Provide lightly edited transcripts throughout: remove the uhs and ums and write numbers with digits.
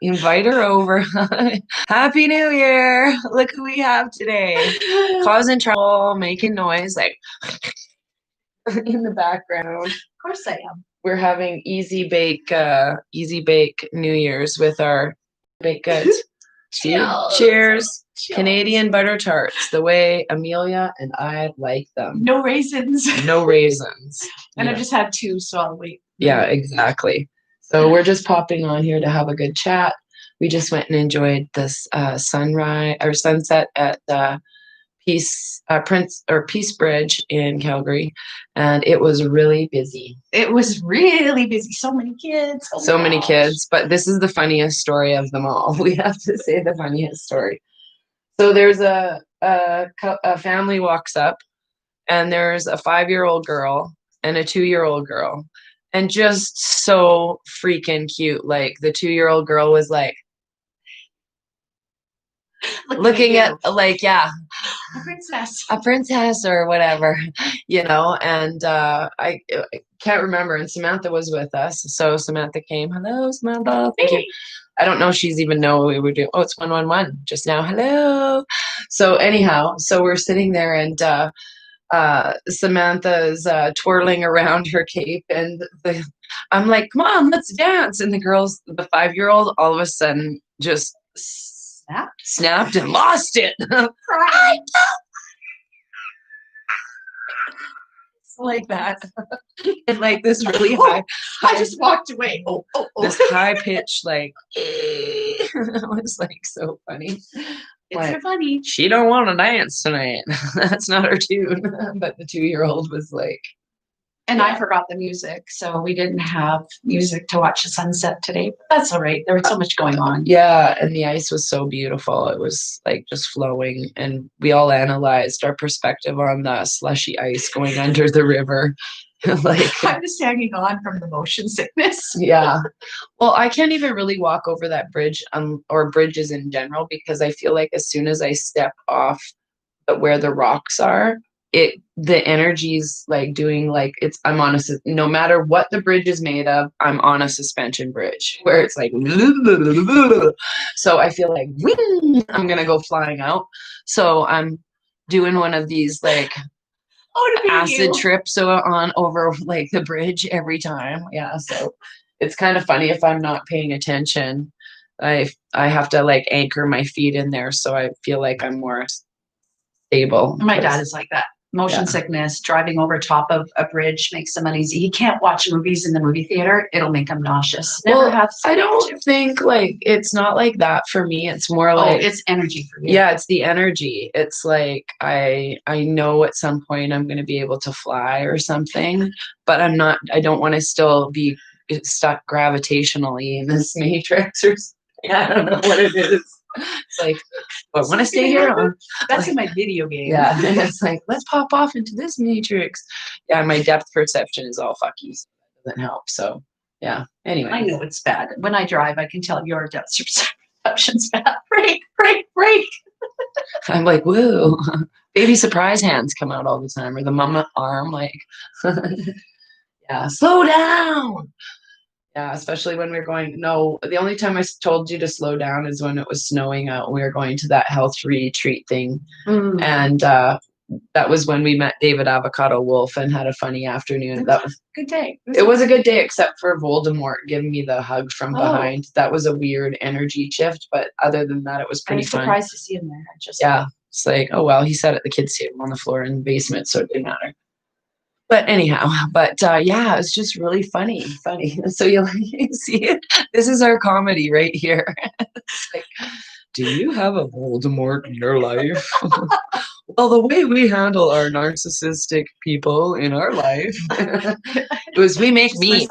Invite her over. Happy New Year. Look who we have today. Causing trouble, making noise, like in the background. Of course I am. We're having easy bake New Year's with our baked goods. Cheers. Cheers. Cheers. Canadian butter tarts, the way Amelia and I like them. No raisins. No raisins. And I just had 2, so I'll wait. Yeah, exactly. So we're just popping on here to have a good chat. We just went and enjoyed this sunrise or sunset at Peace Bridge in Calgary, and it was really busy. It was really busy. So many kids. Oh so many kids, but this is the funniest story of them all. We have to say the funniest story. So there's a family walks up, and there's a 5-year-old girl and a 2-year-old girl, and just so freaking cute. Like the 2-year-old girl was like looking at like, yeah, a princess or whatever, and I can't remember. And Samantha was with us, so Samantha came. Hello, Samantha. Thank you. I don't know if she's even know what we were doing. Oh, it's 111 just now. Hello. So anyhow, so we're sitting there, and Samantha's twirling around her cape, and I'm like, come on, let's dance. And the 5-year-old, all of a sudden just snapped and lost it. Like that. And like this really high I just walked away. This high pitch, like it was like so funny. It's so funny. She don't want to dance tonight. That's not her tune. But the 2-year-old was like, and I forgot the music, so we didn't have music to watch the sunset today. But that's all right. There was so much going on. Yeah, and the ice was so beautiful. It was like just flowing, and we all analyzed our perspective on the slushy ice going under the river. Like I'm just hanging on from the motion sickness. Yeah. Well, I can't even really walk over that bridge, or bridges in general, because I feel like as soon as I step off where the rocks are, the energy's like doing like I'm on no matter what the bridge is made of, I'm on a suspension bridge where it's like so I feel like I'm gonna go flying out. So I'm doing one of these like acid trips on over like the bridge every time. Yeah, so it's kind of funny if I'm not paying attention. I have to like anchor my feet in there, so I feel like I'm more stable. My dad is like that. Motion sickness, driving over top of a bridge makes him uneasy. He can't watch movies in the movie theater. It'll make him nauseous. I don't think like it's not like that for me. It's more like it's energy for you. Yeah, it's the energy. It's like I know at some point I'm going to be able to fly or something, but I don't want to still be stuck gravitationally in this matrix or something. I don't know what it is. It's like, I want to stay here. That's in my video game. Yeah, it's like, let's pop off into this matrix. Yeah, my depth perception is all fucky, so that doesn't help. So, yeah. Anyway, I know it's bad. When I drive, I can tell your depth perception's bad. Break. I'm like, whoa. Baby surprise hands come out all the time, or the mama arm, like, yeah, slow down. Yeah, especially when we're going. No, the only time I told you to slow down is when it was snowing out. We were going to that health retreat thing. And that was when we met David Avocado Wolf and had a funny afternoon. That was a good day. It was a good day, except for Voldemort giving me the hug from behind. That was a weird energy shift, but other than that, it was pretty fun. Surprised to see him there. Yeah, it's like, oh well, he sat at the kids' table on the floor in the basement, so it didn't matter. But anyhow, yeah, it's just really funny. So you see it? This is our comedy right here. It's like, do you have a Voldemort in your life? Well, the way we handle our narcissistic people in our life was we make memes.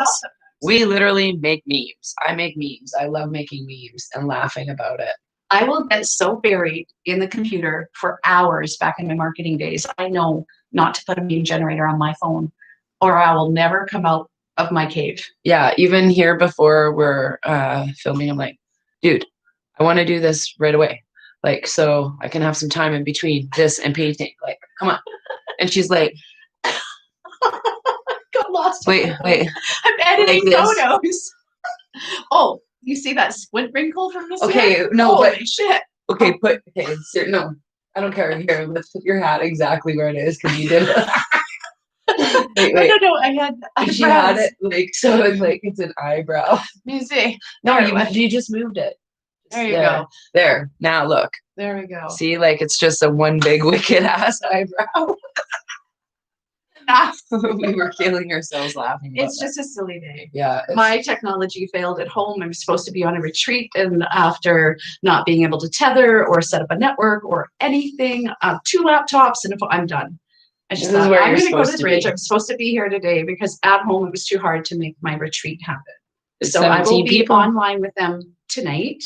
We literally make memes. I make memes. I love making memes and laughing about it. I will get so buried in the computer for hours back in my marketing days. I know not to put a meme generator on my phone, or I will never come out of my cave. Yeah, even here before we're filming, I'm like, dude, I want to do this right away. Like, so I can have some time in between this and painting. Like, come on. And she's like, got lost. Wait. I'm editing photos. Oh, You see that squint wrinkle from this? Okay, no, but holy shit. okay, no, I don't care. Here, let's put your hat exactly where it is because you did it. Wait, No, wait. no, no. I had She had eyebrows. it like so it's like it's an eyebrow. Let me see. No, There, you just moved it. there you There. go. There. Now look. There we go. See, like it's just a one big wicked ass eyebrow. We were killing ourselves laughing. It's about just a silly day. that. Yeah. My technology failed at home. I was supposed to be on a retreat, and after not being able to tether or set up a network or anything, 2 laptops, and I'm done. I just This is thought, where I'm you're going to go to supposed the to bridge. be. I'm supposed to be here today because at home it was too hard to make my retreat happen. It's So I will 17 be people. online with them tonight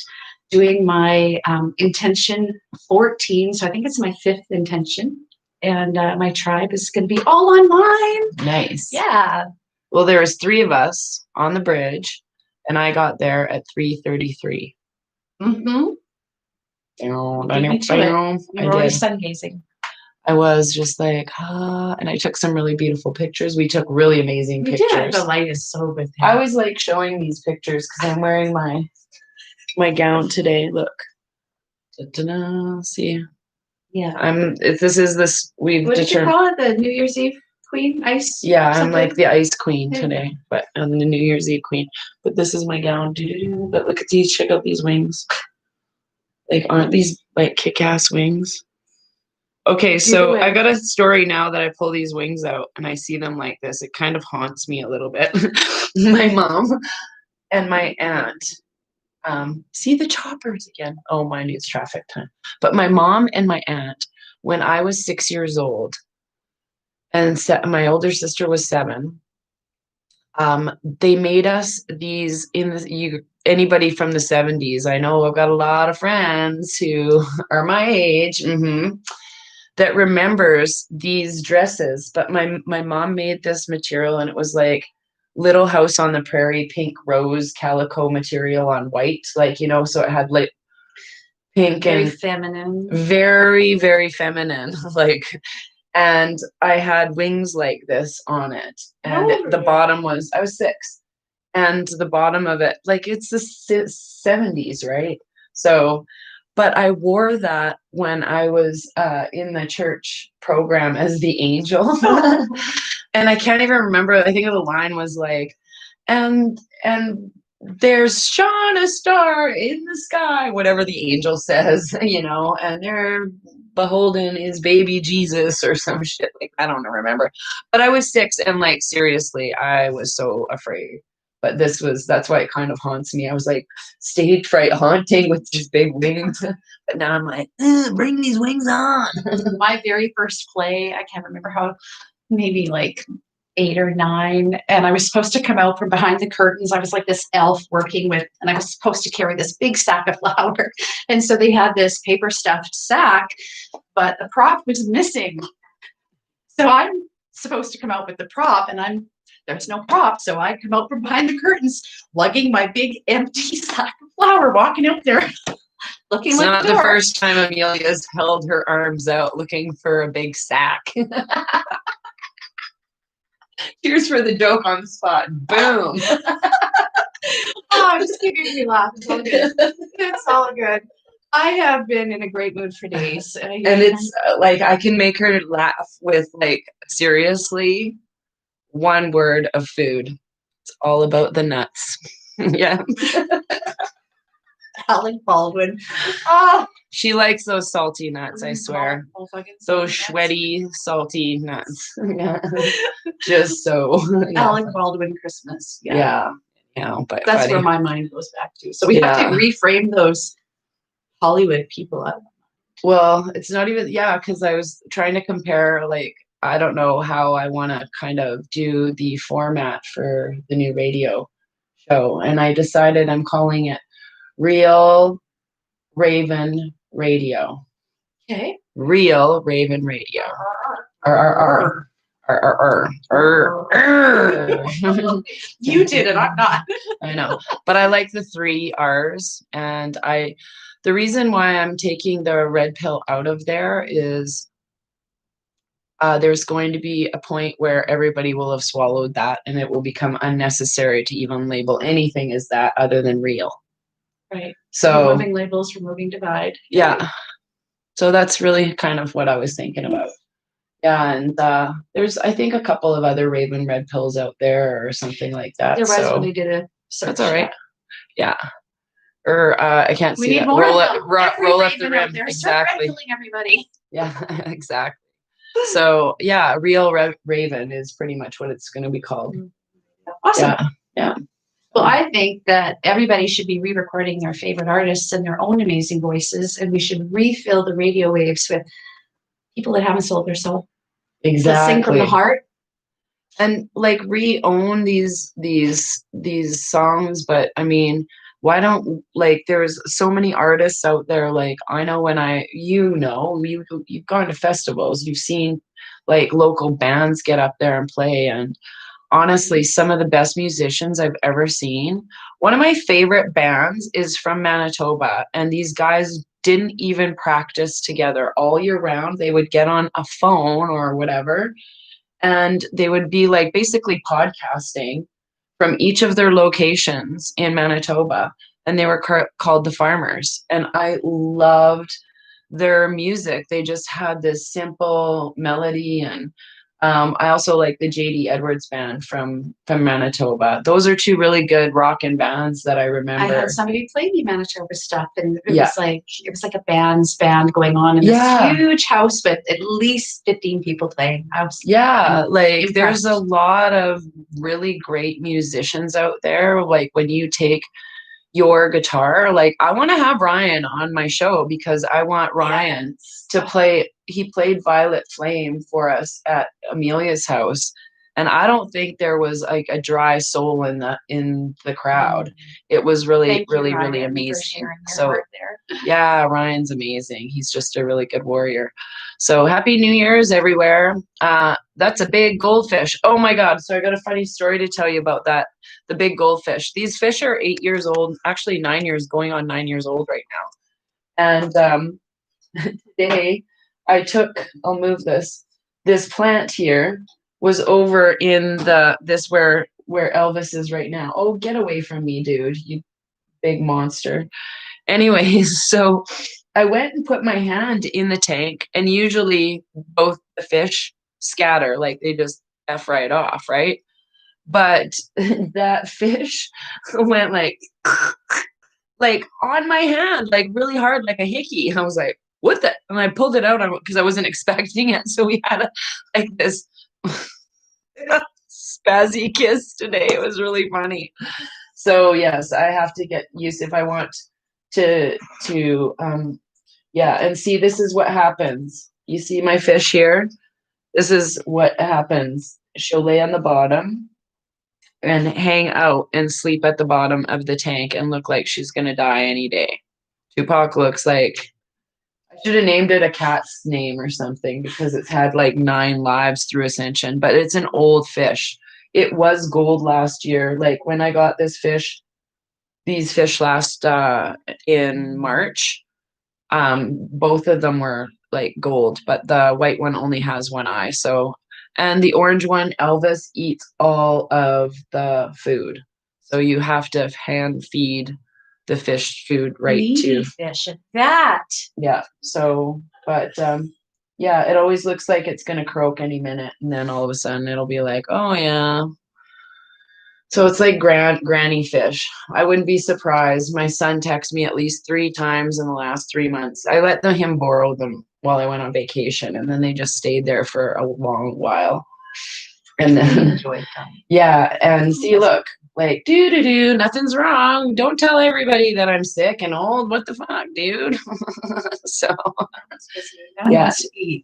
doing my intention 14. So I think it's my 5th intention. And my tribe is going to be all online. Nice. Yeah. Well, there was 3 of us on the bridge, and I got there at 3:33. Mm-hmm. I You were already did. sun gazing. I was just like, and I took some really beautiful pictures. We took really amazing You pictures. did. The light is so good there. I always like showing these pictures because I'm wearing my gown today. Look. Da-da-da. See, Yeah. we've What did you determined. call it? The New Year's Eve queen? Ice? Yeah, I'm something? like the ice queen Yeah. today, but I'm the New Year's Eve queen. But this is my gown. Doo-doo-doo. But look at these. Check out these wings. Like, aren't these like kick-ass wings? Okay, so I got a story now that I pull these wings out and I see them like this. It kind of haunts me a little bit. My mom and my aunt. See the choppers again. Oh, mind you, it's traffic time. But my mom and my aunt, when I was 6 years old, and my older sister was 7, they made us these anybody from the 70s. I know I've got a lot of friends who are my age. That remembers these dresses, but my mom made this material and it was like Little House on the Prairie pink rose calico material on white, like, so it had like pink very and feminine. very, very feminine, like, and I had wings like this on it, and the bottom was, I was 6, and the bottom of it, like, it's the 70s, right? So, but I wore that when I was in the church program as the angel. And I can't even remember. I think the line was like, and there's shone a star in the sky, whatever the angel says, and they're beholden is baby Jesus or some shit. Like, I don't remember. But I was 6 and like, seriously, I was so afraid. But that's why it kind of haunts me. I was like stage fright haunting with these big wings. But now I'm like, bring these wings on. My very first play, I can't remember how, maybe like 8 or 9. And I was supposed to come out from behind the curtains. I was like this elf working with, and I was supposed to carry this big sack of flour. And so they had this paper stuffed sack, but the prop was missing. So I'm supposed to come out with the prop, and there's no prop. So I come out from behind the curtains, lugging my big empty sack of flour, walking out there, looking It's like not the first time Amelia's held her arms out looking for a big sack. Here's for the joke on the spot. Boom. Oh, just keeping me laugh. It's all good. It's all good. I have been in a great mood for days. And it's like I can make her laugh with, like, seriously, one word of food. It's all about the nuts. Yeah. Alec Baldwin. Oh, she likes those salty nuts, I swear. Those sweaty, salty nuts. Yeah. Just so. Yeah. Alec Baldwin Christmas. Yeah. But that's funny. where my mind goes back to. So we have to reframe those Hollywood people up. Well, it's not even, because I was trying to compare, like, I don't know how I want to kind of do the format for the new radio show. And I decided I'm calling it Real Raven Radio. Okay. Real Raven Radio. You did it, I'm not. I know, but I like the 3 R's, and the reason why I'm taking the red pill out of there is there's going to be a point where everybody will have swallowed that, and it will become unnecessary to even label anything as that other than real. Right. So Removing labels, removing divide. yeah, so that's really kind of what I was thinking about. Yeah, and there's I think a couple of other Raven red pills out there or something like that. There was So when we did a search. that's all right. Yeah. Or I can't We see need that. more Roll of up, them. roll up the Raven out rim. there. Start red Exactly. pilling everybody. Yeah, exactly. So yeah, real Raven is pretty much what it's going to be called. Awesome. Yeah, yeah. Well, I think that everybody should be re-recording their favorite artists and their own amazing voices, and we should refill the radio waves with people that haven't sold their soul. Exactly. Sing from the heart. And like re-own these songs, but I mean, why don't like there's so many artists out there. Like I know when you've gone to festivals, you've seen like local bands get up there and play, and honestly, some of the best musicians I've ever seen. One of my favorite bands is from Manitoba, and these guys didn't even practice together all year round. They would get on a phone or whatever, and they would be like basically podcasting from each of their locations in Manitoba, and they were called the Farmers, and I loved their music. They just had this simple melody, and I also like the JD Edwards band from Manitoba. Those are two really good rockin' bands that I I remember. had somebody play me Manitoba stuff, and it was like a band's band going on in this huge house with at least 15 people playing. Like there's a lot of really great musicians out there. Like when you take your guitar, like I want to have Ryan on my show because I want Ryan to play. He played Violet Flame for us at Amelia's house, and I don't think there was like a dry soul in the crowd. It was really really amazing. So yeah, Ryan's amazing. He's just a really good warrior. So happy New Year's everywhere. That's a big goldfish. Oh my God. So I got a funny story to tell you about that. The big goldfish. These fish are 8 years old, actually 9 years, going on 9 years old right now. And today I'll move this plant here was over in this where Elvis is right now. Oh, get away from me, dude, you big monster. Anyways, so I went and put my hand in the tank, and usually both the fish scatter, like they just F right off, right? But that fish went like on my hand, like really hard, like a hickey. I was like, what the? And I pulled it out because I wasn't expecting it. So we had like this spazzy kiss today. It was really funny. So yes, I have to get used if I want to and see, this is what happens. You see my fish here? This is what happens. She'll lay on the bottom and hang out and sleep at the bottom of the tank and look like she's going to die any day. Tupac looks like, I should have named it a cat's name or something because it's had like 9 lives through Ascension, but it's an old fish. It was gold last year. Like when I got these fish last in March, both of them were like gold, but the white one only has one eye. So, and the orange one, Elvis eats all of the food. So you have to hand feed the fish food to fish at that. Yeah. So, but yeah, it always looks like it's gonna croak any minute, and then all of a sudden it'll be like, oh yeah. So it's like granny fish. I wouldn't be surprised. My son texted me at least 3 times in the last 3 months. I let him borrow them while I went on vacation, and then they just stayed there for a long while. And then yeah, and see, look, like do, nothing's wrong. Don't tell everybody that I'm sick and old. What the fuck, dude? So yeah.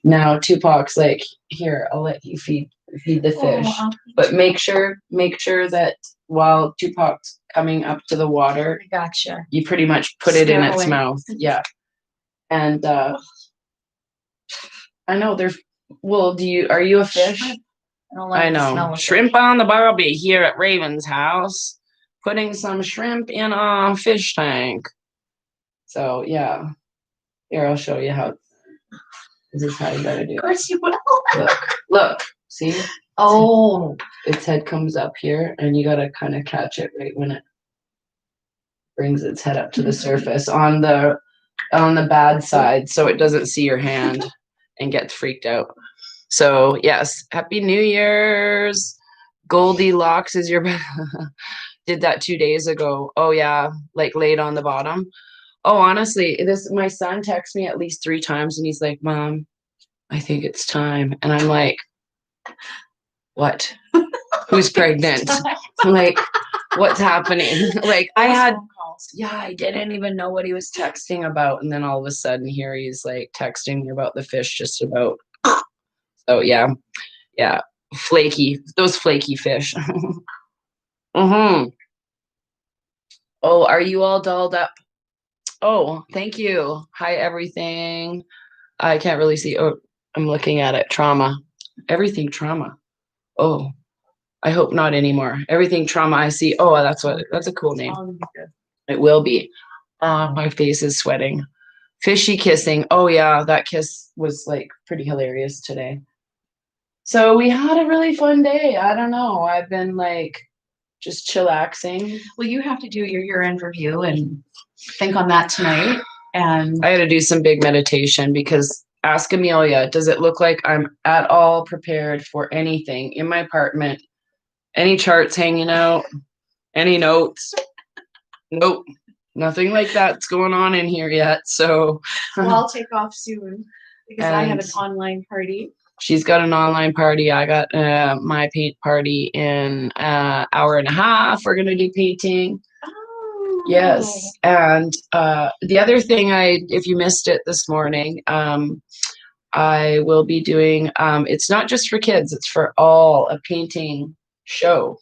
Now Tupac's like, here, I'll let you feed the fish, but make sure that while Tupac's coming up to the water, gotcha, you pretty much put it in its mouth. Yeah. And I know there's, well, are you a fish? I know. Shrimp on the barbie here at Raven's house, putting some shrimp in a fish tank. So yeah, here, I'll show you how. This is how you gotta do it. Of course you will. Look, see? Oh, its head comes up here, and you gotta kind of catch it right when it. brings its head up to the surface on the bad side, so it doesn't see your hand and gets freaked out. So yes, Happy New Year's. Goldilocks is your did that 2 days ago. Oh yeah, like laid on the bottom. Oh, honestly, my son texts me at least 3 times and he's like, Mom, I think it's time. And I'm like, what? Who's pregnant? I'm like, what's happening? Like I didn't even know what he was texting about. And then all of a sudden here he's like texting me about the fish just about. So yeah. Those flaky fish. Mm-hmm. Oh, are you all dolled up? Oh, thank you. Hi, everything. I can't really see. Oh, I'm looking at it. Trauma. Everything trauma. Oh, I hope not anymore. Everything trauma I see. Oh, that's a cool name. It will be. My face is sweating. Fishy kissing. Oh yeah, that kiss was like pretty hilarious today. So we had a really fun day. I don't know. I've been like just chillaxing. Well, you have to do your year-end review and think on that tonight. And I had to do some big meditation because ask Amelia, does it look like I'm at all prepared for anything in my apartment? Any charts hanging out? Any notes? Nope. Nothing like that's going on in here yet. So I'll take off soon because I have an online party. She's got an online party. I got my paint party in an hour and a half. We're going to do painting. Oh. Yes. And the other thing if you missed it this morning, I will be doing, it's not just for kids, it's for all, a painting show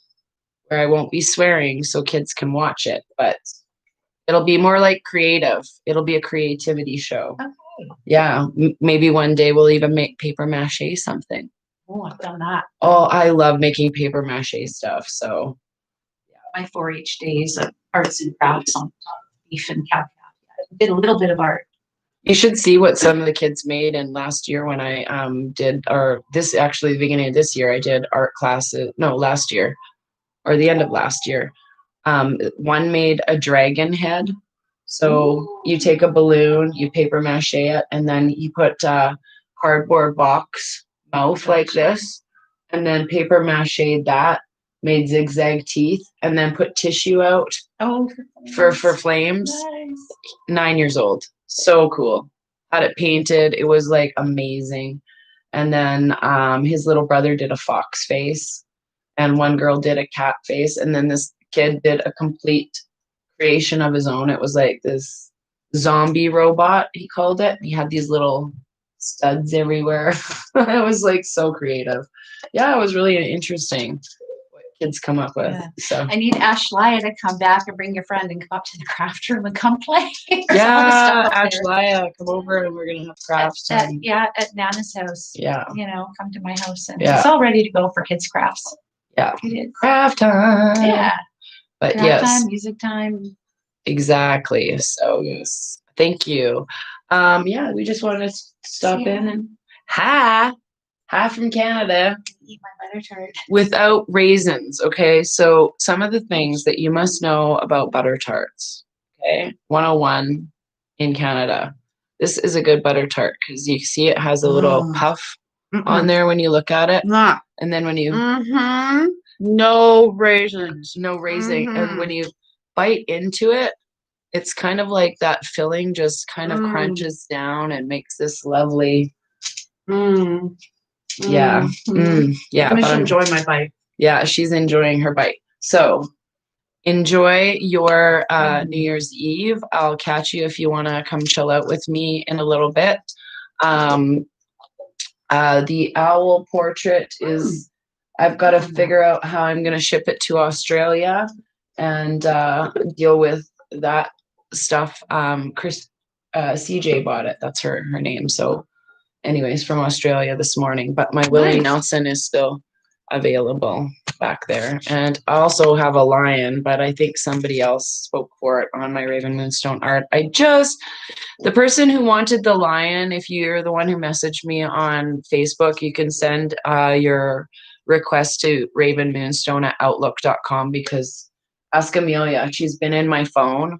where I won't be swearing so kids can watch it, but it'll be more like creative. It'll be a creativity show. Okay. Yeah. Maybe one day we'll even make paper mache something. Oh, I've done that. Oh, I love making paper mache stuff. So my 4-H days of arts and crafts on beef and cow. Did a little bit of art. You should see what some of the kids made. And last year when I the beginning of this year, I did art classes. No, last year or the end of last year. One made a dragon head. So you take a balloon, you paper mache it, and then you put a cardboard box mouth like this, and then paper mache that, made zigzag teeth, and then put tissue out for flames. Nice. 9 years old. So cool. Had it painted. It was like amazing. And then his little brother did a fox face, and one girl did a cat face, and then this kid did a complete creation of his own. It was like this zombie robot, he called it. He had these little studs everywhere. It was like so creative. Yeah, it was really interesting what kids come up with. Yeah. So I need Ashlaya to come back and bring your friend and come up to the craft room and come play. yeah, Ashlaya, come over and we're gonna have crafts. At Nana's house. Yeah. Come to my house and it's all ready to go for kids' crafts. Yeah. Craft time. Yeah. But craft yes. time, music time. Exactly. So yes. Thank you. We just wanted to stop in and hi from Canada. Eat my butter tart. Without raisins. Okay. So some of the things that you must know about butter tarts. Okay. 101 in Canada. This is a good butter tart because you see it has a little puff on there when you look at it. And then when you no raisins. No raisin. And when you bite into it, it's kind of like that filling just kind of crunches down and makes this lovely. Yeah. Yeah. I'm just enjoying my bite. Yeah, she's enjoying her bite. So enjoy your New Year's Eve. I'll catch you if you want to come chill out with me in a little bit. The owl portrait is, I've got to figure out how I'm going to ship it to Australia and deal with that stuff. CJ bought it. That's her name. So anyways, from Australia this morning, but my Willie Nelson is still available back there. And I also have a lion, but I think somebody else spoke for it on my Raven Moonstone art. The person who wanted the lion, if you're the one who messaged me on Facebook, you can send your request to ravenmoonstone@outlook.com because Ask Amelia. She's been in my phone.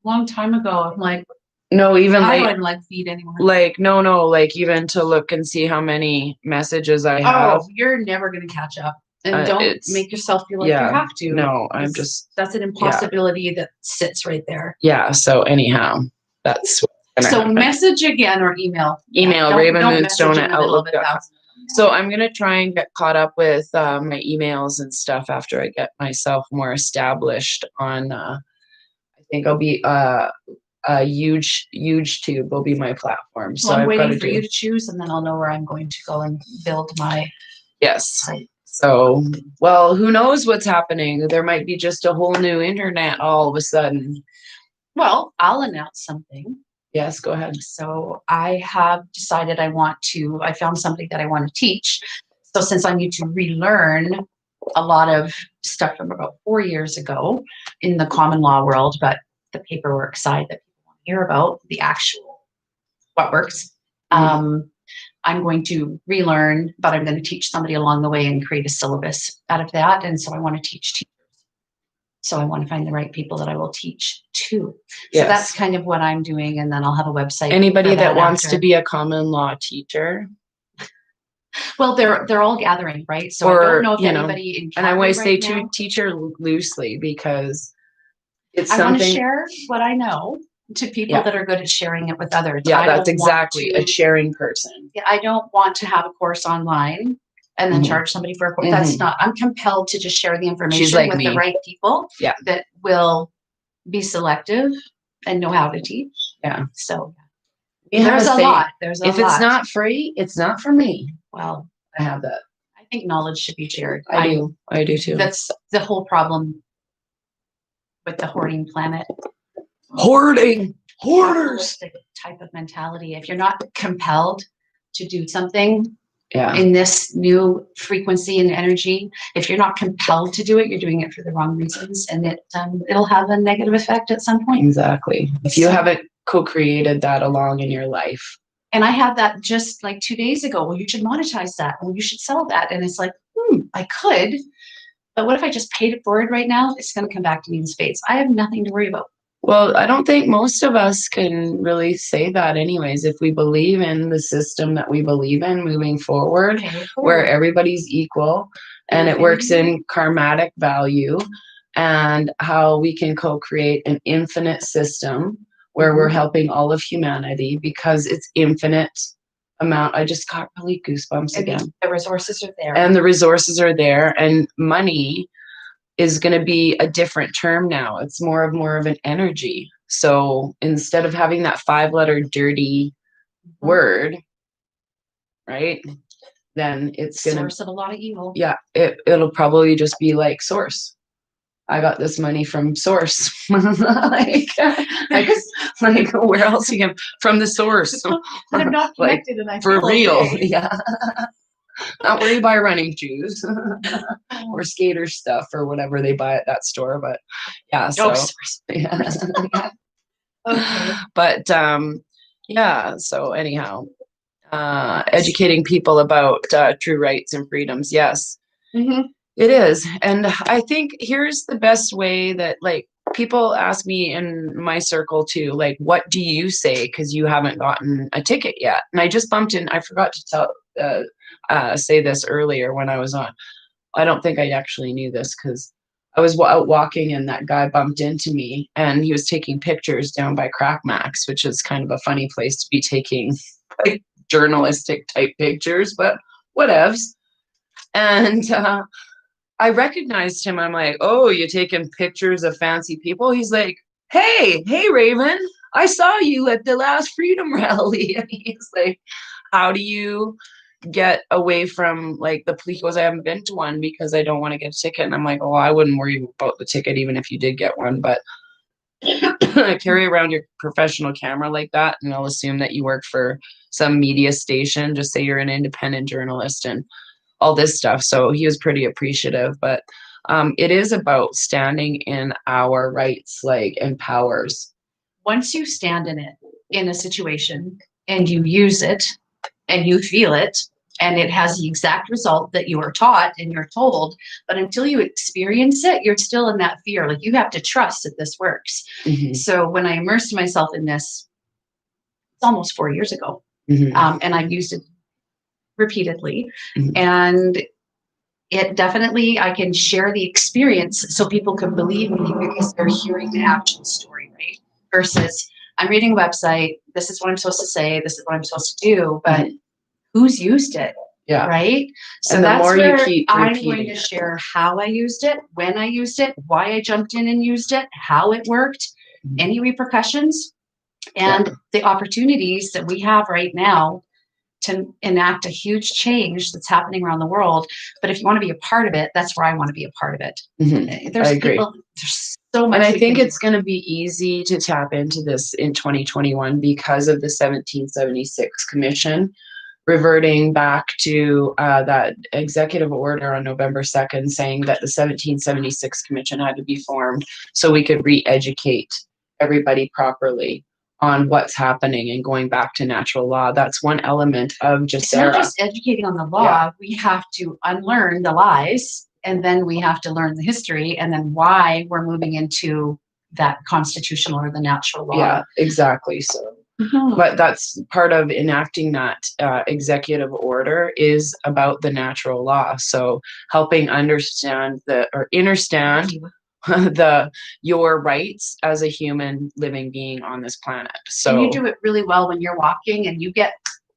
Long time ago. I'm like, No, even I like, wouldn't like feed anyone. no, like even to look and see how many messages I have. Oh, you're never going to catch up. And don't It's make yourself feel like you yeah, have to. no, I'm It's- just that's an impossibility that sits right there. yeah. So anyhow, that's what's gonna So happen. message again or email. Email Don't Raven message Moonstone in at the middle of outlook.com. 1,000. So I'm gonna try and get caught up with my emails and stuff after I get myself more established on. I think I'll be huge tube will be my platform. So Well, I'm I've got waiting to for you to choose, and then I'll know where I'm going to go and build my yes. site. So well, who knows what's happening? There might be just a whole new internet all of a sudden. Well, I'll announce something. Yes, go ahead. So I have decided I found something that I want to teach. So since I need to relearn a lot of stuff from about 4 years ago in the common law world, but the paperwork side that people want to hear about, the actual what works. I'm going to relearn, but I'm going to teach somebody along the way and create a syllabus out of that. And so I want to teach teachers. So I want to find the right people that I will teach to. So that's kind of what I'm doing. And then I'll have a website. Anybody that wants after. to be a common law teacher. Well, they're all gathering, right? So Or, I don't know if you know, anybody in and I always say right now, teacher loosely because it's I want to something. share what I know to people Yeah. that are good at sharing it with others. Yeah, I that's don't want exactly to- a sharing person. Yeah, I don't want to have a course online and then Mhm. charge somebody for a course. That's not, I'm compelled to just share the information like with me. the right people Yeah. that will be selective and know how to teach. Yeah. So We have there's a saying, lot. There's a lot. if it's not free, it's not for me. Well, I have that. I think knowledge should be shared. I do too. That's the whole problem with the hoarding planet. Hoarding. Hoarders. Holistic type of mentality. If you're not compelled to do something Yeah. in this new frequency and energy, if you're not compelled to do it, you're doing it for the wrong reasons, and it'll have a negative effect at some point. Exactly. If you haven't co-created that along in your life. And I had that just like 2 days ago. Well, you should monetize that. Well, you should sell that. And it's like, I could, but what if I just paid it forward right now? It's going to come back to me in spades. I have nothing to worry about. Well, I don't think most of us can really say that anyways. If we believe in the system that we believe in moving forward, where everybody's equal and it works in karmatic value and how we can co-create an infinite system where we're helping all of humanity because it's infinite amount. I just got really goosebumps again. The resources are there. And the resources are there, and money is going to be a different term now. It's more of an energy. So instead of having that 5-letter dirty word, right? Then it's going to source of a lot of evil. Yeah, it'll probably just be like source. I got this money from source. like where else you get from the source? I'm not connected, like, and I for feel real. okay. Yeah. Not where you buy running shoes or skater stuff or whatever they buy at that store, but yeah. So yeah. Okay. But yeah. So anyhow, educating people about true rights and freedoms. Yes, it is. And I think here's the best way that like people ask me in my circle too, like, what do you say? Because you haven't gotten a ticket yet. And I just bumped in. I forgot to say this earlier when I was on. I don't think I actually knew this because I was out walking and that guy bumped into me and he was taking pictures down by Crack Max, which is kind of a funny place to be taking like journalistic type pictures, but whatevs. And I recognized him. I'm like, oh, you're taking pictures of fancy people? He's like, hey, Raven, I saw you at the last Freedom Rally. And he's like, how do you get away from like the police? Goes, I haven't been to one because I don't want to get a ticket. And I'm like, oh, I wouldn't worry about the ticket even if you did get one, but carry around your professional camera like that and I'll assume that you work for some media station. Just say you're an independent journalist and all this stuff. So he was pretty appreciative, but it is about standing in our rights, like, and powers. Once you stand in it in a situation and you use it and you feel it, and it has the exact result that you are taught and you're told. But until you experience it, you're still in that fear. Like, you have to trust that this works. Mhm. So when I immersed myself in this, it's almost 4 years ago, Mhm. and I've used it repeatedly. Mhm. And it definitely, I can share the experience so people can believe me because they're hearing the actual story, right? Versus I'm reading a website, this is what I'm supposed to say, this is what I'm supposed to do, but Mhm. who's used it? Yeah. Right? So And the that's more you where keep I'm repeating going to it. share how I used it, when I used it, why I jumped in and used it, how it worked, Mhm. any repercussions, and the opportunities that we have right now to enact a huge change that's happening around the world. But if you want to be a part of it, that's where I want to be a part of it. Mhm. There's I agree. people, there's so much. And I we think can it's going to be easy to tap into this in 2021 because of the 1776 Commission reverting back to that executive order on November 2nd saying that the 1776 Commission had to be formed so we could re-educate everybody properly on what's happening and going back to natural law. That's one element of It's not JSERA. just educating on the law. Yeah. We have to unlearn the lies, and then we have to learn the history, and then why we're moving into that constitutional or the natural law. Yeah, exactly. So, but that's part of enacting that executive order is about the natural law. So helping understand understand your rights as a human living being on this planet. So and you do it really well when you're walking and you get,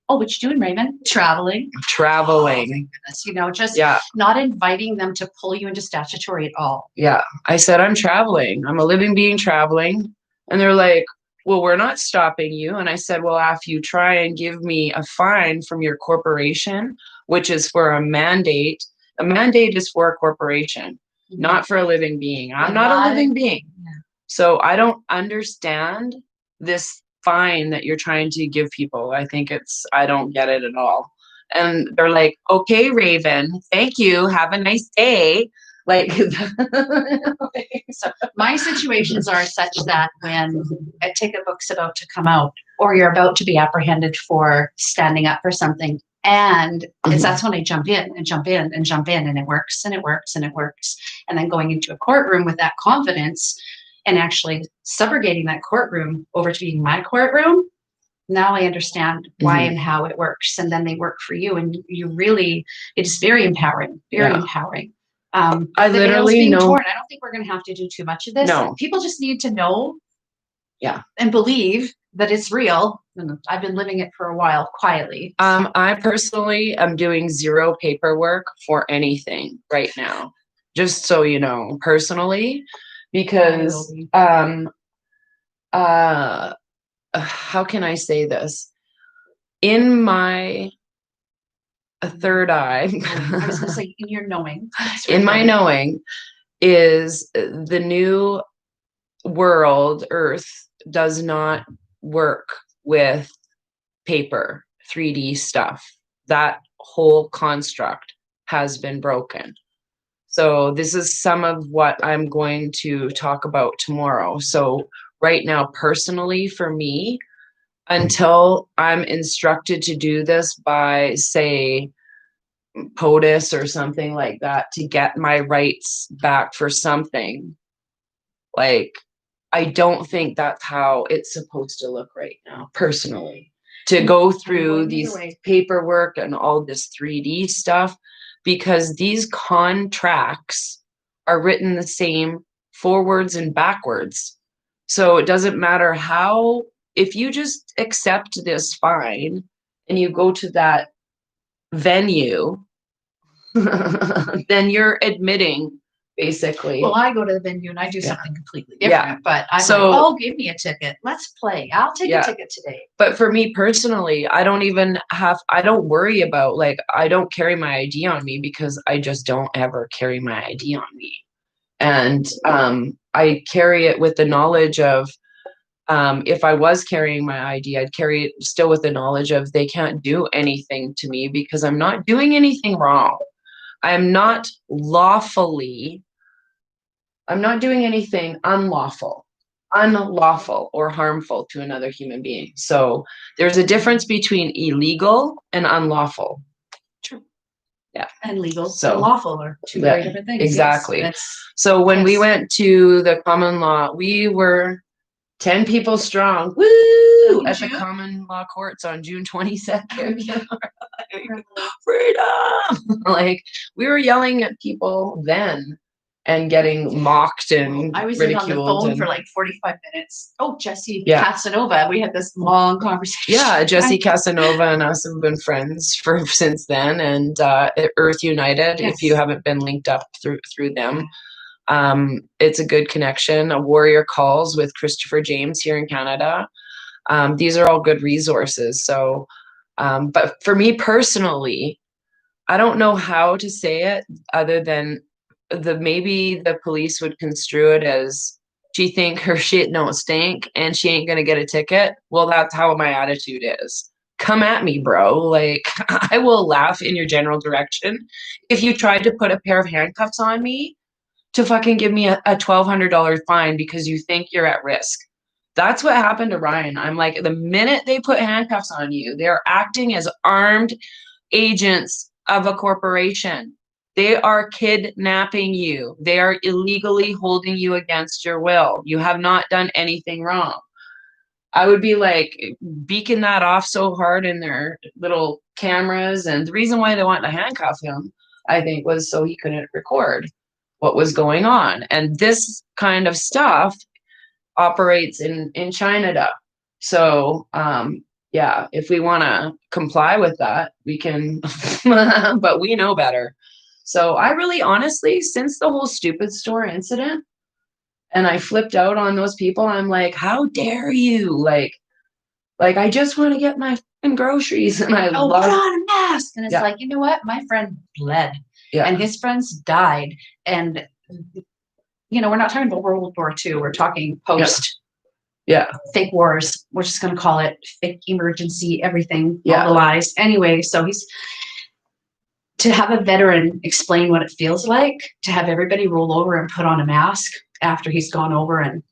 oh, what you doing, Raymond? Traveling. Oh, my goodness. Just not inviting them to pull you into statutory at all. Yeah. I said, I'm traveling. I'm a living being traveling. And they're like, well, we're not stopping you. And I said, well, if you try and give me a fine from your corporation, which is for a mandate is for a corporation, not for a living being. I'm not a living being. Yeah. So I don't understand this fine that you're trying to give people. I don't get it at all. And they're like, okay, Raven, thank you. Have a nice day. Like, so my situations are such that when a ticket book's about to come out or you're about to be apprehended for standing up for something, and that's when I jump in and jump in and jump in, and it works and it works and it works. And then going into a courtroom with that confidence and actually subrogating that courtroom over to being my courtroom, now I understand why and how it works. And then they work for you, and it's very empowering, very empowering. I literally know. I don't think we're going to have to do too much of this. No. People just need to know, and believe that it's real. And I've been living it for a while quietly. I personally am doing zero paperwork for anything right now, just so you know, personally, because how can I say this? In my third eye, I was going to say in your knowing, in my knowing, is the new world, Earth, does not work with paper, 3D stuff. That whole construct has been broken. So this is some of what I'm going to talk about tomorrow. So right now, personally, for me, until I'm instructed to do this by, say, POTUS or something like that, to get my rights back for something, like, I don't think that's how it's supposed to look right now, personally. To go through these paperwork and all this 3D stuff, because these contracts are written the same forwards and backwards. So it doesn't matter how, if you just accept this fine and you go to that venue, then you're admitting, basically. Well, I go to the venue and I do something completely different, but I'm like, oh, give me a ticket. Let's play. I'll take a ticket today. But for me personally, I don't worry about, like, I don't carry my ID on me because I just don't ever carry my ID on me. And I carry it with the knowledge of, if I was carrying my ID, I'd carry it still with the knowledge of they can't do anything to me because I'm not doing anything wrong. I'm not doing anything unlawful or harmful to another human being. So there's a difference between illegal and unlawful. And legal So, and lawful are two yeah, very different things. exactly. Yes, that's So when we Yes. went to the common law, we were 10 people strong. Woo! At the June? common law courts on June 22nd. Freedom! Like, we were yelling at people then and getting mocked and I was in on the ridiculed. phone And for like 45 minutes. Oh, Jesse Yeah. Casanova. We had this long conversation. yeah, Jesse Casanova and us have been friends since then, and Earth United. Yes. If you haven't been linked up through them, it's a good connection. A Warrior Calls with Christopher James here in Canada. These are all good resources. So, but for me personally, I don't know how to say it other than maybe the police would construe it as she think her shit don't stink and she ain't gonna get a ticket. Well, that's how my attitude is. Come at me, bro. Like, I will laugh in your general direction. If you tried to put a pair of handcuffs on me to fucking give me a $1,200 fine because you think you're at risk. That's what happened to Ryan. I'm like, the minute they put handcuffs on you, they're acting as armed agents of a corporation. They are kidnapping you. They are illegally holding you against your will. You have not done anything wrong. I would be like beaking that off so hard in their little cameras. And the reason why they wanted to handcuff him, I think, was so he couldn't record what was going on. And this kind of stuff operates in China. So, yeah, if we want to comply with that, we can, but we know better. So I really honestly, since the whole stupid store incident, and I flipped out on those people, I'm like, how dare you? Like I just want to get my groceries, and I Oh, love put on a mask. And it's Yeah. like, you know what? My friend bled yeah, and his friends died. And, you know, we're not talking about World War II. We're talking post yeah, fake wars. We're just going to call it fake emergency, everything, Yeah. all the lies. Anyway, so to have a veteran explain what it feels like to have everybody roll over and put on a mask after he's gone over and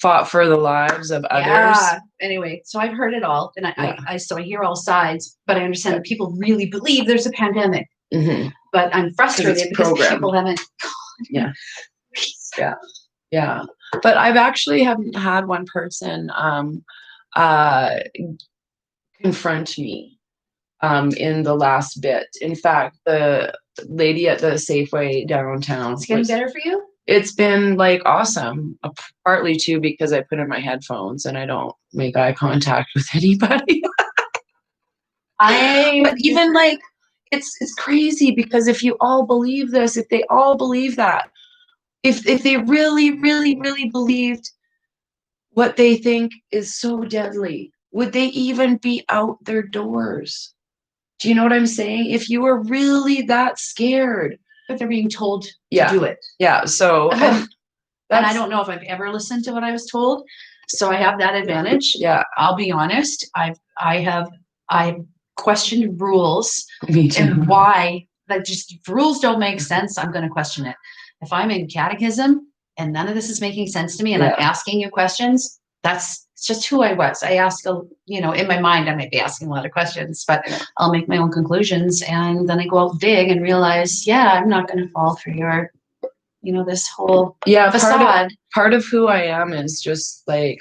fought for the lives of others. Yeah. Anyway, so I've heard it all, and Yeah. so I hear all sides, but I understand that people really believe there's a pandemic. Mhm. But I'm frustrated because programmed. people haven't. Yeah. Yeah. But I've actually haven't had one person confront me in the last bit. In fact, the lady at the Safeway downtown. It's getting better for you. It's been like awesome, partly too because I put in my headphones and I don't make eye contact with anybody. But even like it's crazy because if you all believe this, if they all believe that, if they really, really, really believed what they think is so deadly, would they even be out their doors? Do you know what I'm saying? If you were really that scared, But they're being told Yeah. to do it. yeah. So And I that's- don't know if I've ever listened to what I was told, so I have that advantage. Yeah, I'll be honest. I've questioned rules me too. and why that just if rules don't make sense, I'm going to question it. If I'm in catechism and none of this is making sense to me and I'm Yeah. asking you questions, that's just who I was. I ask, in my mind, I might be asking a lot of questions, but I'll make my own conclusions. And then I go out dig and realize, yeah, I'm not going to fall for your, this whole Yeah, facade. part of who I am is just like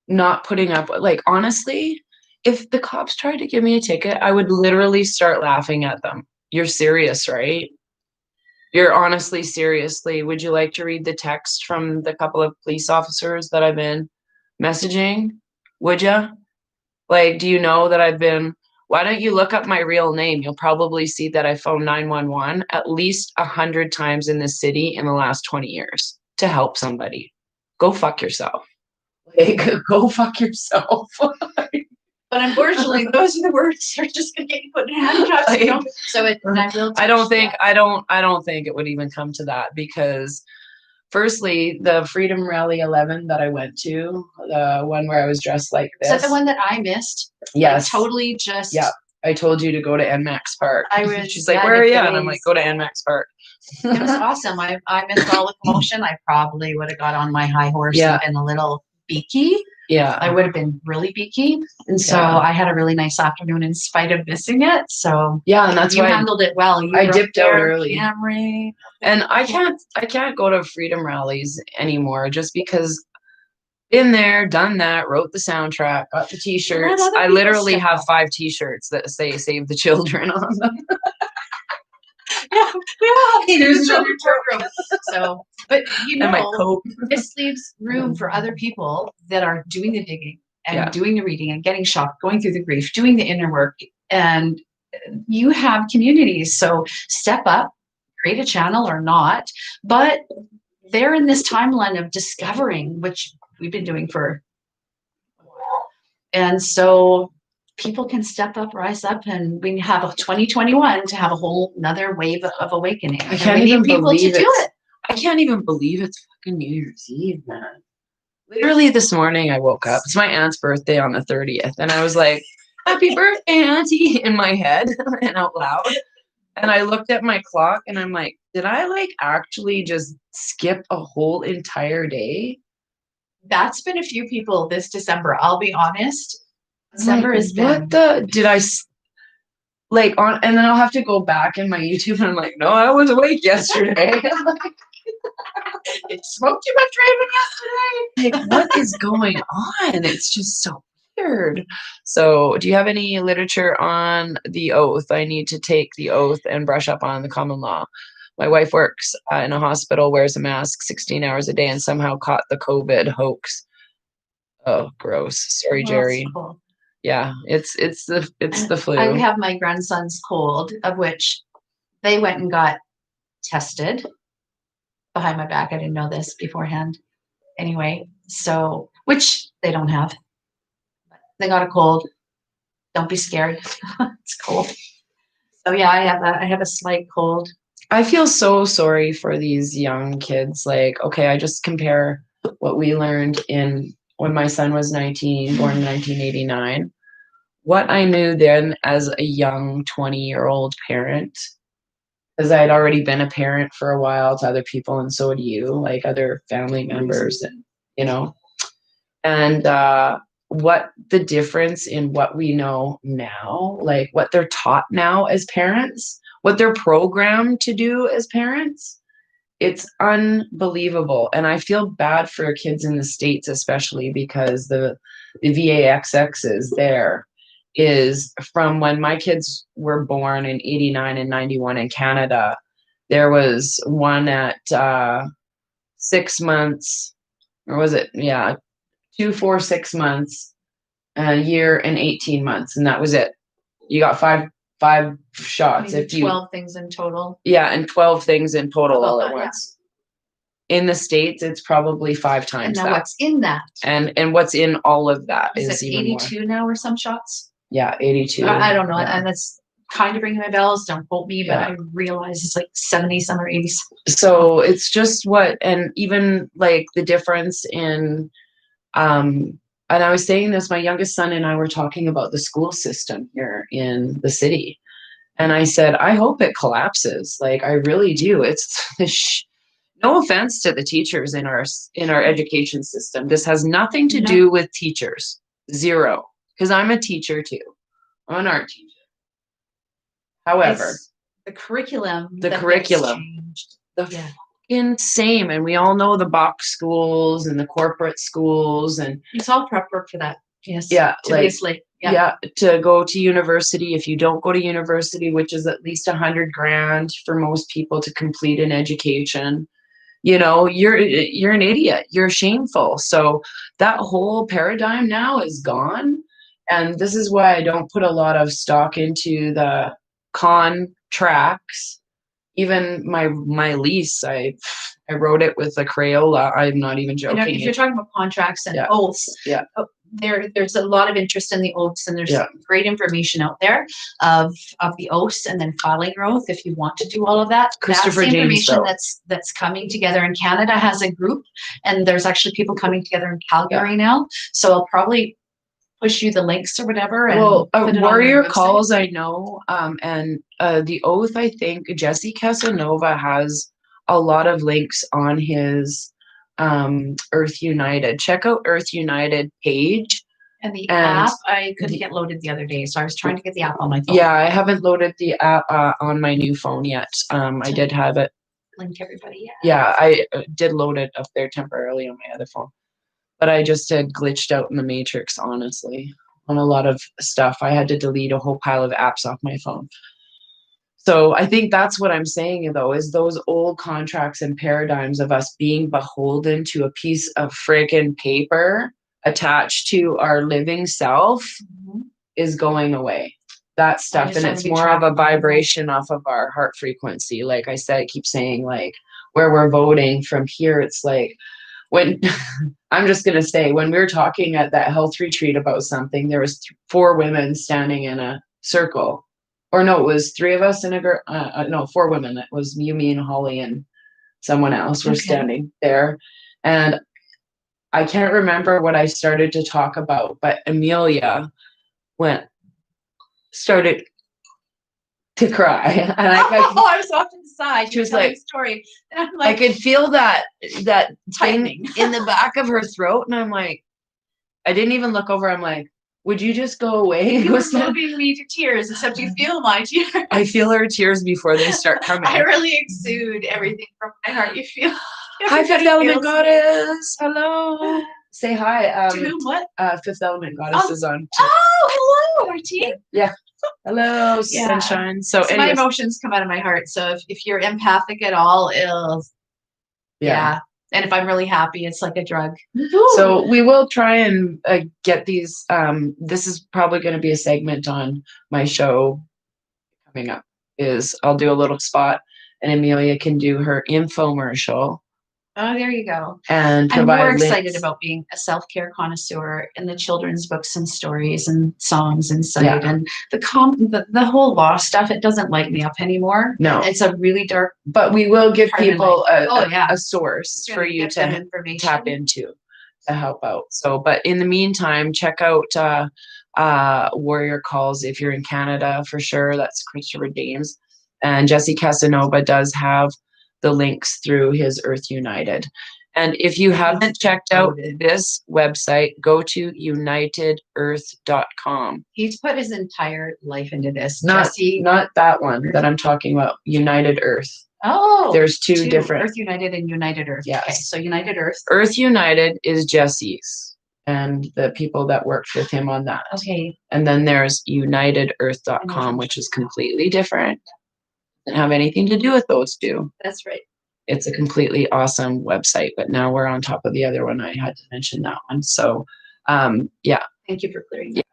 not putting up. Like honestly, if the cops tried to give me a ticket, I would literally start laughing at them. You're serious, right? You're honestly, seriously. Would you like to read the text from the couple of police officers that I've been messaging? Would you? Like, do you know that why don't you look up my real name? You'll probably see that I phoned 911 at least 100 times in this city in the last 20 years to help somebody. Go fuck yourself. Like, go fuck yourself. But unfortunately, those are the words that are just going to get you put in handcuffs. So I don't think it would even come to that because firstly, the Freedom Rally 11 that I went to, the one where I was dressed like this. Is that the one that I missed? Yes. Like, totally just. Yeah. I told you to go to NMAX Park. She's like, yeah, where are you? And I'm like, go to NMAX Park. It was awesome. I missed all the commotion. I probably would have got on my high horse Yeah. and been a little beaky. Yeah. I would have been really beaky. And so Yeah. I had a really nice afternoon in spite of missing it. So Yeah, and that's you why handled it well. You I were up dipped out there, early. Camry. And I can't go to freedom rallies anymore just because been there, done that, wrote the soundtrack, got the t-shirts. other I people literally step have up. 5 t-shirts that say Save the Children on them. Yeah, we all have There's these no in your turn room. So, but you And my know, coat. this leaves room for other people that are doing the digging and Yeah. doing the reading and getting shocked, going through the grief, doing the inner work. And you have communities. So step up, create a channel or not. But they're in this timeline of discovering, which we've been doing for a while. And so people can step up, rise up, and we have a 2021 to have a whole another wave of awakening. I And can't we even need people to believe do it's it. I can't even believe it's fucking New Year's Eve, man. Literally this morning I woke up. It's my aunt's birthday on the 30th. And I was like, happy birthday, Auntie, in my head and out loud. And I looked at my clock and I'm like, did I like actually just skip a whole entire day? That's been a few people this December. I'll be honest. I'm December like, has what been the did I like on, and then I'll have to go back in my YouTube and I'm like, no, I was awake yesterday. it smoked too much raven yesterday. Like, what is going on? It's just so weird. So, do you have any literature on the oath? I need to take the oath and brush up on the common law. My wife works in a hospital, wears a mask 16 hours a day, and somehow caught the COVID hoax. Oh, gross. Sorry, Well, that's Jerry. cool. Yeah, it's the flu. I have my grandson's cold, of which they went and got tested behind my back. I didn't know this beforehand. Anyway, so which they don't have. They got a cold. Don't be scared. It's cold. So yeah, I have a slight cold. I feel so sorry for these young kids. Like, okay, I just compare what we learned in when my son was 19, born in 1989. What I knew then as a young 20-year-old parent, because I had already been a parent for a while to other people, and so had you, like other family members, and you know, and what the difference in what we know now, like what they're taught now as parents, what they're programmed to do as parents. It's unbelievable. And I feel bad for kids in the States, especially because the VAXX is there is from when my kids were born in 89 and 91 in Canada. There was one at 6 months, or was it? Yeah, 2, 4, 6 months, a year, and 18 months, and that was it. You got five shots. Maybe If you 12 things in total. Yeah, and 12 things in total all at that, yeah. once. In the States, it's probably 5 And times now that. what's in that? And what's in all of that Is is it even more. 82 now or some shots? Yeah, 82. I don't know. Yeah. And that's kind of ringing my bells. Don't quote me, but Yeah. I realize it's like 70, some or 80. So it's just and even like the difference in, and I was saying this, my youngest son and I were talking about the school system here in the city. And I said, I hope it collapses. Like, I really do. It's no offense to the teachers in our education system. This has nothing to do with teachers. Zero. Because I'm a teacher too. I'm an art teacher. However, It's the curriculum. The that curriculum. Changed. the Yeah. fucking same. And we all know the box schools and the corporate schools and It's all prep work for that. Yes. Yeah, like- Obviously. Yeah. yeah, to go to university. If you don't go to university, which is at least 100 grand for most people to complete an education, you know, you're an idiot. You're shameful. So that whole paradigm now is gone. And this is why I don't put a lot of stock into the contracts. Even my lease, I wrote it with a Crayola. I'm not even You know, joking. if you're talking about contracts and Yeah. oaths, Yeah. there's a lot of interest in the oaths, and there's Yeah. great information out there of the oaths and then filing your oath if you want to do all of that. Christopher That's the James information Bell. that's coming together. And Canada has a group, and there's actually people coming together in Calgary now. So I'll probably push you the links or whatever. And Well, put it on Warrior your website. Calls, I know, and the oath, I think Jesse Casanova has a lot of links on his Earth United. Check out Earth United page. And the And app, I couldn't get loaded the other day, so I was trying to get the app on my phone. yeah, I haven't loaded the app on my new phone yet. I did have it. Link to everybody. Yeah, I did load it up there temporarily on my other phone, but I just had glitched out in the matrix, honestly, on a lot of stuff. I had to delete a whole pile of apps off my phone. So I think that's what I'm saying, though, is those old contracts and paradigms of us being beholden to a piece of friggin' paper attached to our living self is going away. That stuff, and it's more of a vibration off of our heart frequency. Like I said, I keep saying, like, where we're voting from here, it's like when I'm just gonna say, when we were talking at that health retreat about something, there was 4 women standing in a circle. Or no, it was 3 of us and a girl. No, 4 women. It was you, me, and Holly, and someone else were standing there. And I can't remember what I started to talk about, but Amelia started to cry. And I was off to the side. She was like, story. And I'm like, I could feel that tightening thing in the back of her throat. And I'm like, I didn't even look over. I'm like, would you just go away? You were moving me to tears, except you feel my tears. I feel her tears before they start coming. I really exude everything from my heart. You feel. Hi, Fifth Element Goddess. Hello. Say hi. To whom, what? Fifth Element Goddess is on. Oh, hello, Martine. Yeah. Hello, sunshine. So my emotions come out of my heart. So if you're empathic at all, it'll. Yeah. And if I'm really happy, it's like a drug. So we will try and get these. This is probably going to be a segment on my show coming up. I'll do a little spot, and Amelia can do her infomercial. Oh, there you go. And I'm more excited links. About being a self-care connoisseur in the children's books and stories and songs and sight and the whole law stuff. It doesn't light me up anymore. No, it's a really dark. But we will give people a source for you to tap into to help out. So, but in the meantime, check out Warrior Calls if you're in Canada for sure. That's Christopher Dames, and Jesse Casanova does have the links through his Earth United. And if you haven't checked out this website, go to unitedearth.com. He's put his entire life into this. Not that one that I'm talking about, United Earth. Oh, there's two different. Earth United and United Earth. Yes. Okay, so United Earth. Earth United is Jesse's and the people that worked with him on that. Okay. And then there's unitedearth.com, which is completely different. Doesn't have anything to do with those two. That's right. It's a completely awesome website, but now we're on top of the other one. I had to mention that one. So, yeah. Thank you for clearing that.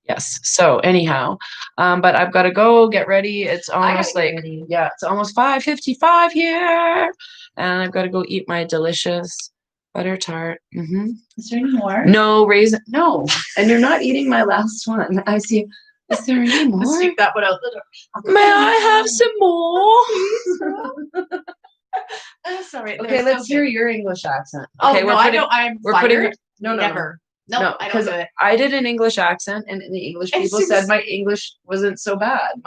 Yes. So anyhow, but I've got to go get ready. It's almost it's almost 5:55 here, and I've got to go eat my delicious butter tart. Mm-hmm. Is there any more? No raisin. No, and you're not eating my last one. I see. Is there any more? Sneak that one out the door. May I have some more? Sorry. Okay, let's hear your English accent. Okay, no, I don't. We're putting never. No, because I did an English accent, and the English people said my English wasn't so bad.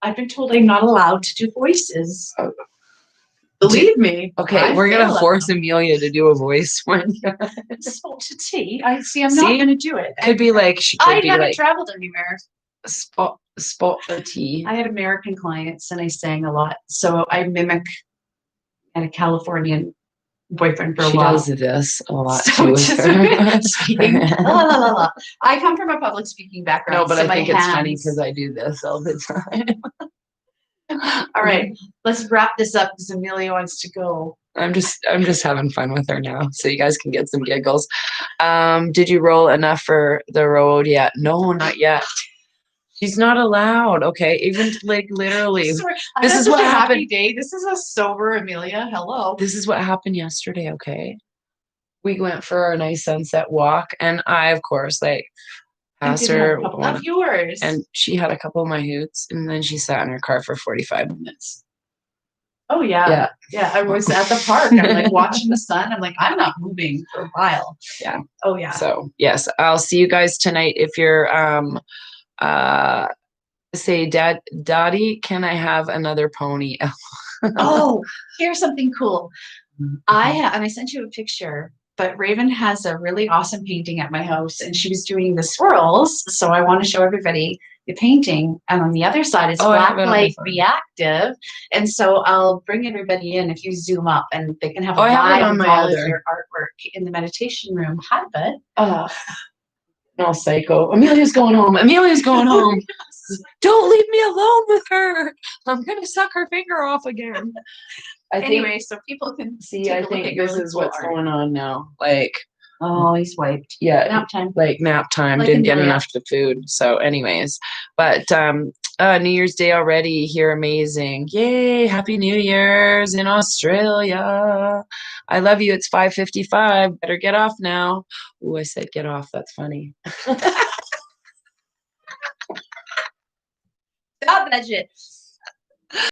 I've been told I'm not allowed to do voices. Oh. Believe me. Okay, we're gonna force Amelia to do a voice when spot to tea. I see. I'm not gonna do it. Could be like she could I be haven't like traveled anywhere. Spot the tea. I had American clients, and I sang a lot, so I mimic. Had a Californian boyfriend for a while. She does this a lot so too. Speaking, I come from a public speaking background. No, but I think it's funny because I do this all the time. All right, let's wrap this up because Amelia wants to go. I'm just having fun with her now, so you guys can get some giggles. Did you roll enough for the road yet? No, not yet. She's not allowed. Okay, even like literally. Sorry, this is what happened. Happy day. This is a sober Amelia. Hello. This is what happened yesterday. Okay, we went for our nice sunset walk, and I, of course, like asked her of yours, and she had a couple of my hoots, and then she sat in her car for 45 minutes. Oh yeah. I was at the park. I'm like watching the sun. I'm like, I'm not moving for a while. Yeah. Oh yeah. So yes, I'll see you guys tonight. If you're say, Daddy, can I have another pony? Oh, here's something cool. and I sent you a picture, but Raven has a really awesome painting at my house and she was doing the swirls. So I want to show everybody the painting. And on the other side is Oh, I have Black it on my Light phone. Reactive. And so I'll bring everybody in if you zoom up and they can have a Oh, I have it live on of my all of other. your artwork in the meditation room. Hi, bud. No, psycho. Amelia's going home. Amelia's going home. Don't leave me alone with her. I'm gonna suck her finger off again. Anyway, so people can See, take I a look at think your this really is cool what's art. going on now. Like, Oh, he's wiped. yeah, Nap time. like nap time. Like Didn't get Amelia. enough of food. So, anyways, but New Year's Day already here. Amazing. Yay. Happy New Year's in Australia. I love you. It's 5:55. Better get off now. Oh, I said get off. That's funny. Stop that shit.